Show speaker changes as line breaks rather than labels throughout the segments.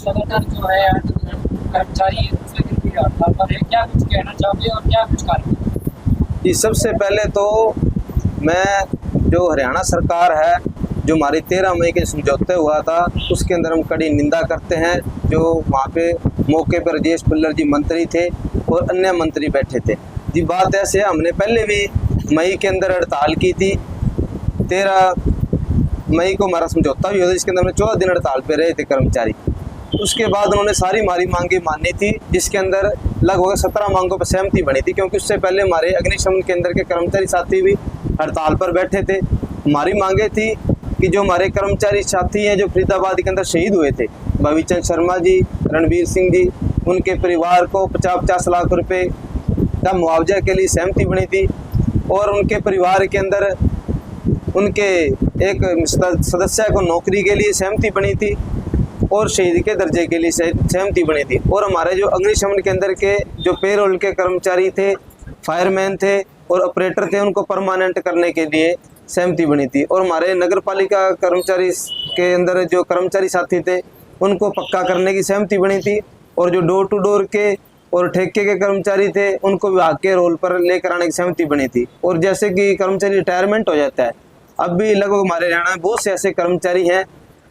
लगातार जो है कर्मचारी दूसरे दिन की हड़ताल पर है, क्या कुछ कहना चाहोगे और क्या कुछ कार्य?
जी, सबसे पहले तो मैं जो हरियाणा सरकार है, जो हमारी 13 मई के समझौते हुआ था, उसके अंदर हम कड़ी निंदा करते हैं। जो वहाँ पे मौके पर राजेश पल्लर जी मंत्री थे और अन्य मंत्री बैठे थे। जी, बात ऐसे है, हमने पहले भी मई के अंदर हड़ताल की थी। 13 मई को हमारा समझौता भी हुआ था, जिसके अंदर हमने 14 दिन हड़ताल पे रहे थे कर्मचारी। उसके बाद उन्होंने सारी हमारी मांगे मानी थी, जिसके अंदर लगभग 17 मांगों पर सहमति बनी थी, क्योंकि उससे पहले हमारे अग्निशमन केंद्र के कर्मचारी साथी भी हड़ताल पर बैठे थे। हमारी मांगे थी कि जो हमारे कर्मचारी साथी हैं जो फरीदाबाद के अंदर शहीद हुए थे, भविचंद शर्मा जी, रणबीर सिंह जी, उनके परिवार को 50-50 लाख रुपए का मुआवजा के लिए सहमति बनी थी। और उनके परिवार के अंदर उनके एक सदस्य को नौकरी के लिए सहमति बनी थी और शहीद के दर्जे के लिए सहमति बनी थी। और हमारे जो अग्निशमन केंद्र के जो पेरोल के कर्मचारी थे, फायरमैन थे और ऑपरेटर थे, उनको परमानेंट करने के लिए सहमति बनी थी। और हमारे नगर पालिका कर्मचारी के अंदर जो कर्मचारी साथी थे, उनको पक्का करने की सहमति बनी थी। और जो डोर टू डोर के और ठेके के कर्मचारी थे, उनको विभाग के रोल पर लेकर आने की सहमति बनी थी। और जैसे कि कर्मचारी रिटायरमेंट हो जाता है, अब भी लगभग हमारे हरियाणा में बहुत से ऐसे कर्मचारी हैं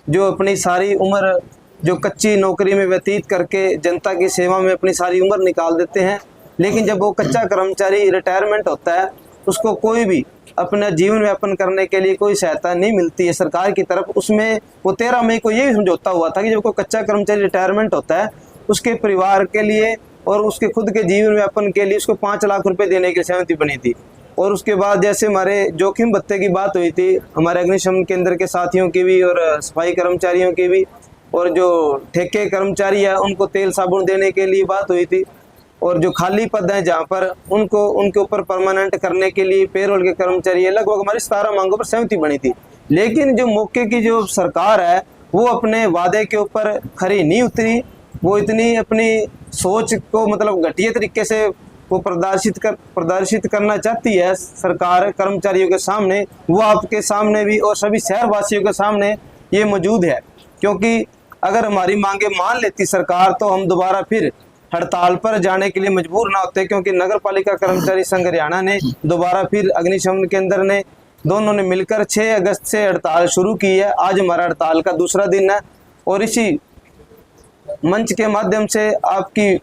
जो अपनी सारी उम्र जो कच्ची नौकरी में व्यतीत करके जनता की सेवा में अपनी सारी उम्र निकाल देते हैं, लेकिन जब वो कच्चा कर्मचारी रिटायरमेंट होता है, उसको कोई भी अपना जीवन यापन करने के लिए कोई सहायता नहीं मिलती है सरकार की तरफ। उसमें वो 13 मई को ये भी समझौता हुआ था कि जब कोई कच्चा कर्मचारी रिटायरमेंट होता है, उसके परिवार के लिए और उसके खुद के जीवन यापन के लिए उसको 5 लाख रुपए देने की सहमति बनी थी। और उसके बाद जैसे हमारे जोखिम भत्ते की बात हुई थी, हमारे अग्निशमन केंद्र के साथियों की भी और सफाई कर्मचारियों की भी, और जो ठेके कर्मचारी है उनको तेल साबुन देने के लिए बात हुई थी। और जो खाली पद हैं जहाँ पर उनको उनके ऊपर परमानेंट करने के लिए पेरोल के कर्मचारी है, लगभग हमारी 17 मांगों पर सहमति बनी थी। लेकिन जो मौके की जो सरकार है, वो अपने वादे के ऊपर खरी नहीं उतरी। वो इतनी अपनी सोच को मतलब घटिया तरीके से वो प्रदर्शित करना चाहती है सरकार कर्मचारियों के सामने। वो आपके सामने भी और सभी शहरवासियों के सामने ये मौजूद है। क्योंकि अगर हमारी मांगे मान लेती सरकार, तो हम दोबारा फिर हड़ताल पर जाने के लिए मजबूर ना होते। क्योंकि नगर पालिका कर्मचारी संघ हरियाणा ने दोबारा फिर अग्निशमन केंद्र ने, दोनों ने मिलकर 6 अगस्त से हड़ताल शुरू की है। आज हमारा हड़ताल का दूसरा दिन है। और इसी मंच के माध्यम से, आपकी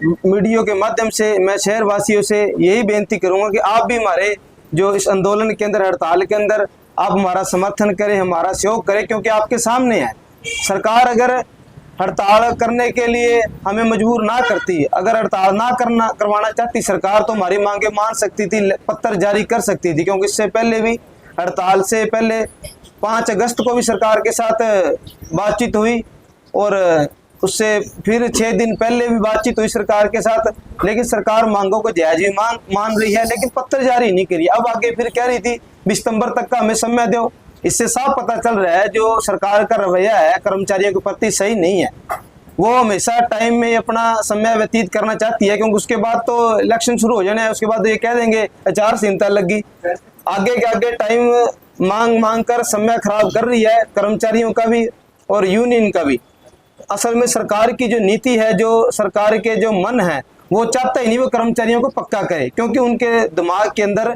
मीडिया के माध्यम से मैं शहरवासियों से यही बेनती करूंगा कि आप भी हमारे जो इस आंदोलन के अंदर, हड़ताल के अंदर, आप हमारा समर्थन करें, हमारा सहयोग करें। क्योंकि आपके सामने है, सरकार अगर हड़ताल करने के लिए हमें मजबूर ना करती, अगर हड़ताल ना करवाना चाहती सरकार, तो हमारी मांगे मान सकती थी, पत्र जारी कर सकती थी। क्योंकि इससे पहले भी, हड़ताल से पहले 5 अगस्त को भी सरकार के साथ बातचीत हुई और उससे फिर 6 दिन पहले भी बातचीत हुई सरकार के साथ। लेकिन सरकार मांगों को जायज भी मान रही है, लेकिन पत्र जारी नहीं करी। अब आगे फिर कह रही थी 20 सितंबर तक का हमें समय दो। इससे साफ पता चल रहा है जो सरकार का रवैया है कर्मचारियों के प्रति सही नहीं है। वो हमेशा टाइम में अपना समय व्यतीत करना चाहती है, क्योंकि उसके बाद तो इलेक्शन शुरू हो जाना है। उसके बाद ये कह देंगे आचार संहिता लगी। आगे के आगे टाइम मांग कर समय खराब कर रही है कर्मचारियों का भी और यूनियन का भी। असल में सरकार की जो नीति है, जो सरकार के जो मन है, वो चाहता ही नहीं वो कर्मचारियों को पक्का करे। क्योंकि उनके दिमाग के अंदर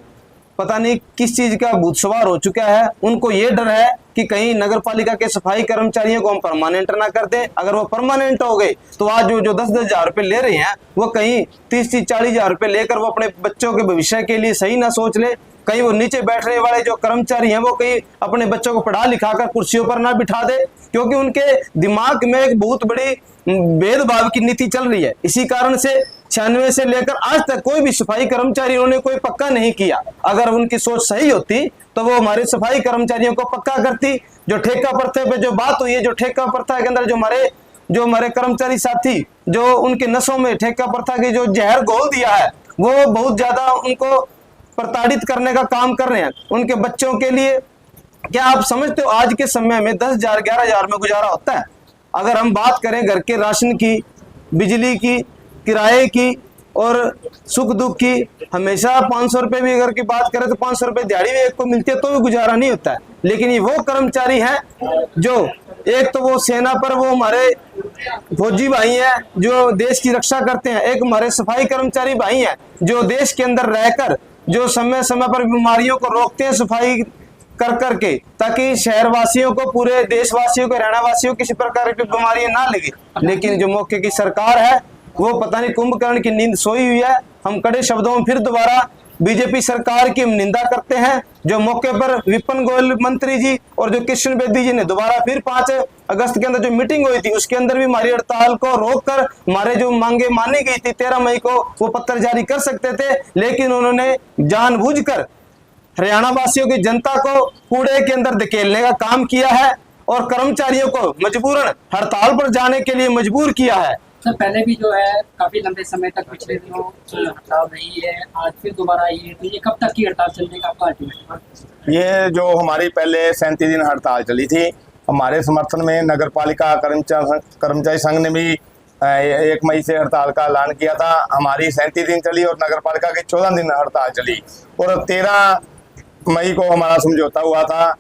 पता नहीं किस चीज का भूत सवार हो चुका है। उनको ये डर है कि कहीं नगर पालिका के सफाई कर्मचारियों को हम परमानेंट ना कर दें। अगर वो परमानेंट हो गए, तो आज जो 10-10 हजार रुपए ले रहे हैं, वो कहीं 30-40 हजार रुपए लेकर वो अपने बच्चों के भविष्य के लिए सही ना सोच ले। कहीं वो नीचे बैठने वाले जो कर्मचारी हैं, वो कहीं अपने बच्चों को पढ़ा लिखा कर कुर्सियों पर ना बिठा दे। क्योंकि उनके दिमाग में एक बहुत बड़ी भेदभाव की नीति चल रही है। इसी कारण से 96 से लेकर आज तक कोई भी सफाई कर्मचारी उन्होंने कोई पक्का नहीं किया। अगर उनकी सोच सही होती, तो वो हमारे सफाई कर्मचारियों को पक्का करती। जो ठेका प्रथा पे जो बात हुई है, जो ठेका प्रथा के अंदर जो हमारे कर्मचारी साथी जो उनके नसों में ठेका प्रथा की जो जहर घोल दिया है, वो बहुत ज्यादा उनको प्रताड़ित करने का काम कर रहे हैं। उनके बच्चों के लिए क्या आप समझते हो आज के समय में 10,000 11,000 में गुजारा होता है? अगर हम बात करें घर के राशन की, बिजली की, किराए की और सुख दुख की हमेशा 500 रुपये भी अगर की बात करें तो 500 रुपये दिहाड़ी भी एक को मिलती है तो भी गुजारा नहीं होता है। लेकिन ये वो कर्मचारी हैं जो एक तो वो सेना पर वो हमारे फौजी भाई हैं जो देश की रक्षा करते हैं, एक हमारे सफाई कर्मचारी भाई हैं जो देश के अंदर रहकर जो समय समय पर बीमारियों को रोकते हैं सफाई कर करके, ताकि शहरवासियों को, पूरे देशवासियों को, हरियाणा वासियों को किसी प्रकार की बीमारियां ना लगे। लेकिन जो मौके की सरकार है वो पता नहीं कुंभकर्ण की नींद सोई हुई है। हम कड़े शब्दों में फिर दोबारा बीजेपी सरकार की हम निंदा करते हैं। जो मौके पर विपिन गोयल मंत्री जी और जो किशन बेदी जी ने दोबारा फिर 5 अगस्त के अंदर जो मीटिंग हुई थी उसके अंदर भी हमारी हड़ताल को रोककर हमारे जो मांगे मानी गई थी 13 मई को वो पत्र जारी कर सकते थे, लेकिन उन्होंने जानबूझकर हरियाणा वासियों की जनता को कूड़े के अंदर धकेलने का काम किया है और कर्मचारियों को मजबूरन हड़ताल पर जाने के लिए मजबूर किया है।
सर पहले भी जो है काफी लंबे समय तक पिछले दिनों हड़ताल रही है, आज फिर दोबारा आई है, तो ये कब तक की हड़ताल चलने का आपका अल्टीमेट?
ये जो हमारी पहले 37 दिन हड़ताल चली थी, हमारे समर्थन में नगर पालिका कर्मचारी संघ ने भी 1 मई से हड़ताल का ऐलान किया था। हमारी 37 दिन चली और नगर पालिका की 14 दिन हड़ताल चली और 13 मई को हमारा समझौता हुआ था।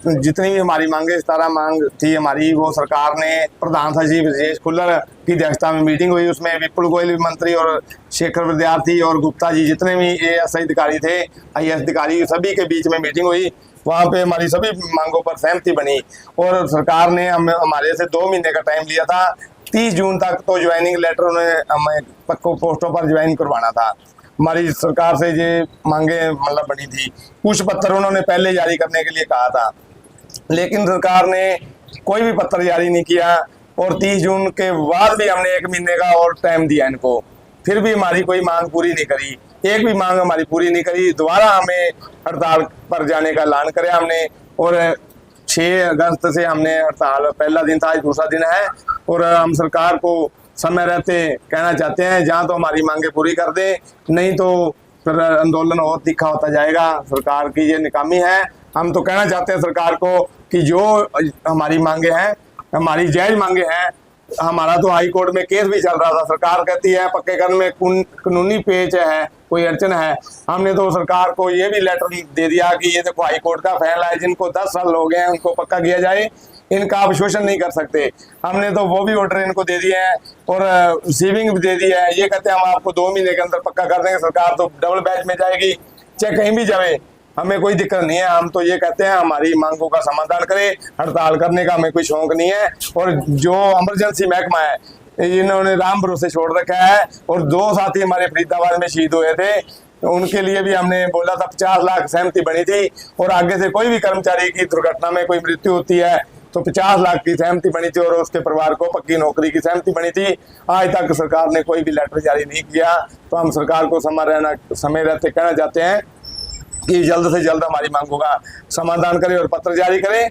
जितनी भी हमारी मांगे 17 मांग थी हमारी, वो सरकार ने प्रधान सचिव राजेश खुल्लर की अध्यक्षता में मीटिंग हुई, उसमें विपुल गोयल मंत्री और शेखर विद्यार्थी और गुप्ता जी जितने भी ASI अधिकारी थे, IAS अधिकारी, सभी के बीच में मीटिंग हुई। वहाँ पे हमारी सभी मांगों पर सहमति बनी और सरकार ने हमारे से 2 महीने का टाइम लिया था। 30 जून तक तो ज्वाइनिंग लेटर उन्हें हमें पक्को पोस्टों पर ज्वाइन करवाना था। हमारी सरकार से ये मांगे मतलब बनी थी। कुछ पत्र उन्होंने पहले जारी करने के लिए कहा था, लेकिन सरकार ने कोई भी पत्र जारी नहीं किया और 30 जून के बाद भी हमने 1 महीने का और टाइम दिया इनको, फिर भी हमारी कोई मांग पूरी नहीं करी। एक भी मांग हमारी पूरी नहीं करी। दोबारा हमें हड़ताल पर जाने का ऐलान कराया हमने और 6 अगस्त से हमने हड़ताल, पहला दिन था, आज दूसरा दिन है और हम सरकार को समय रहते कहना चाहते हैं जहाँ तो हमारी मांगे पूरी कर दे, नहीं तो फिर आंदोलन और तीखा होता जाएगा। सरकार की ये नाकामी है। हम तो कहना चाहते हैं सरकार को कि जो हमारी मांगे हैं, हमारी जायज मांगे हैं। हमारा तो हाई कोर्ट में केस भी चल रहा था, सरकार कहती है पक्केकरण में कानूनी पेच है, कोई अड़चन है। हमने तो सरकार को ये भी लेटर दे दिया कि ये देखो हाई कोर्ट का फैसला है, जिनको 10 साल हो गए हैं उनको पक्का किया जाए, इनका आप शोषण नहीं कर सकते। हमने तो वो भी ऑर्डर इनको दे दिए हैं और रिसीविंग भी दे दी है। ये कहते हैं हम आपको 2 महीने के अंदर पक्का कर देंगे। सरकार तो डबल बैच में जाएगी, चाहे कहीं भी जाए, हमें कोई दिक्कत नहीं है। हम तो ये कहते हैं हमारी मांगों का समाधान करें, हड़ताल करने का हमें कोई शौक नहीं है। और जो इमरजेंसी महकमा है इन्होंने राम भरोसे छोड़ रखा है और 2 साथी हमारे फरीदाबाद में शहीद हुए थे, उनके लिए भी हमने बोला था 50 लाख सहमति बनी थी और आगे से कोई भी कर्मचारी की दुर्घटना में कोई मृत्यु होती है तो 50 लाख की सहमति बनी थी और उसके परिवार को पक्की नौकरी की सहमति बनी थी। आज तक सरकार ने कोई भी लेटर जारी नहीं किया। तो हम सरकार को समय रहते कहना चाहते हैं कि जल्द से जल्द हमारी मांगों का समाधान करें और पत्र जारी करें।